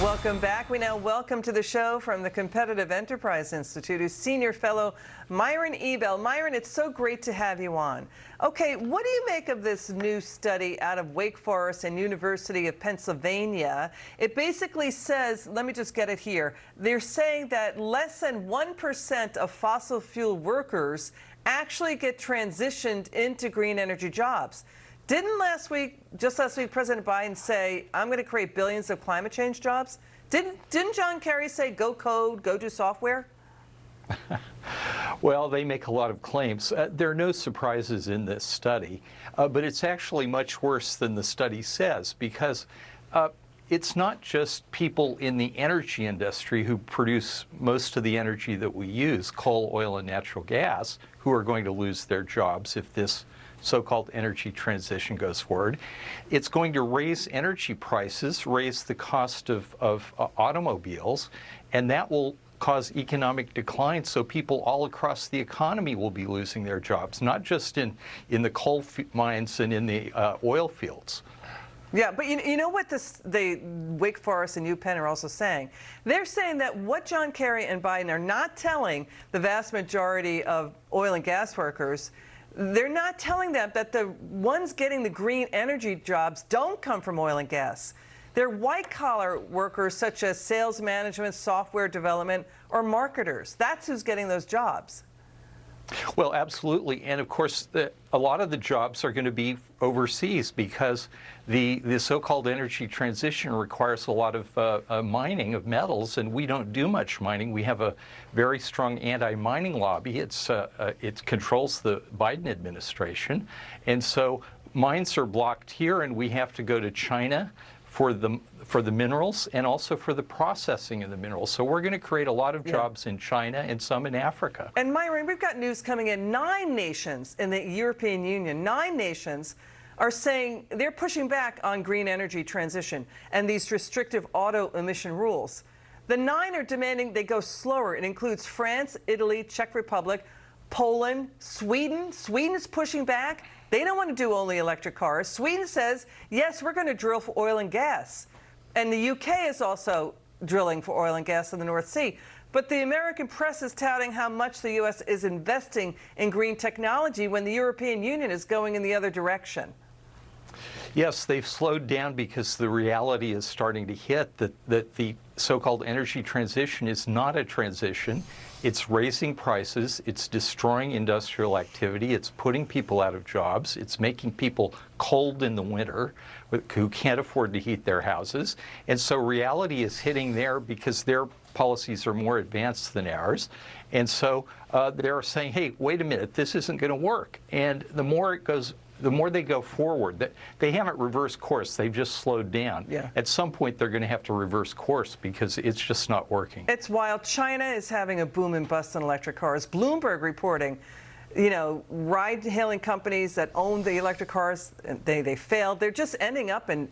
Welcome back. We now welcome to the show from the Competitive Enterprise Institute, who's Senior Fellow Myron Ebell. Myron, it's so great to have you on. Okay, what do you make of this new study out of Wake Forest and University of Pennsylvania? It basically says, let me just get it here, they're saying that less than 1% of fossil fuel workers actually get transitioned into green energy jobs. Didn't just last week, President Biden say, I'm going to create billions of climate change jobs? Didn't John Kerry say, go code, go do software? Well, they make a lot of claims. There are no surprises in this study, but it's actually much worse than the study says, because it's not just people in the energy industry who produce most of the energy that we use, coal, oil, and natural gas, who are going to lose their jobs if this so-called energy transition goes forward. It's going to raise energy prices, raise the cost of automobiles, and that will cause economic decline. So people all across the economy will be losing their jobs, not just in the coal mines and in the oil fields. Yeah, but you know what the Wake Forest and UPenn are also saying? They're saying that what John Kerry and Biden are not telling the vast majority of oil and gas workers, they're not telling them that the ones getting the green energy jobs don't come from oil and gas. They're white-collar workers such as sales management, software development, or marketers. That's who's getting those jobs. Well, absolutely. And of course, a lot of the jobs are going to be overseas because the so-called energy transition requires a lot of mining of metals, and we don't do much mining. We have a very strong anti-mining lobby. It controls the Biden administration. And so mines are blocked here, and we have to go to China for the minerals and also for the processing of the minerals. So we're going to create a lot of jobs in China and some in Africa. And Myron, we've got news coming in. 9 nations in the European Union, 9 nations are saying they're pushing back on green energy transition and these restrictive auto emission rules. The 9 are demanding they go slower. It includes France, Italy, Czech Republic, Poland, Sweden. Sweden's pushing back. They don't want to do only electric cars. Sweden says, yes, we're going to drill for oil and gas. And the UK is also drilling for oil and gas in the North Sea. But the American press is touting how much the U.S. is investing in green technology when the European Union is going in the other direction. Yes, they've slowed down because the reality is starting to hit that the so-called energy transition is not a transition. It's raising prices, it's destroying industrial activity, it's putting people out of jobs, it's making people cold in the winter who can't afford to heat their houses. And so reality is hitting there because their policies are more advanced than ours. And so they're saying, hey, wait a minute, this isn't going to work. And the more they go forward, they haven't reversed course, they've just slowed down. Yeah. At some point, they're going to have to reverse course because it's just not working. It's wild. China is having a boom and bust in electric cars. Bloomberg reporting, you know, ride-hailing companies that own the electric cars, they failed. They're just ending up in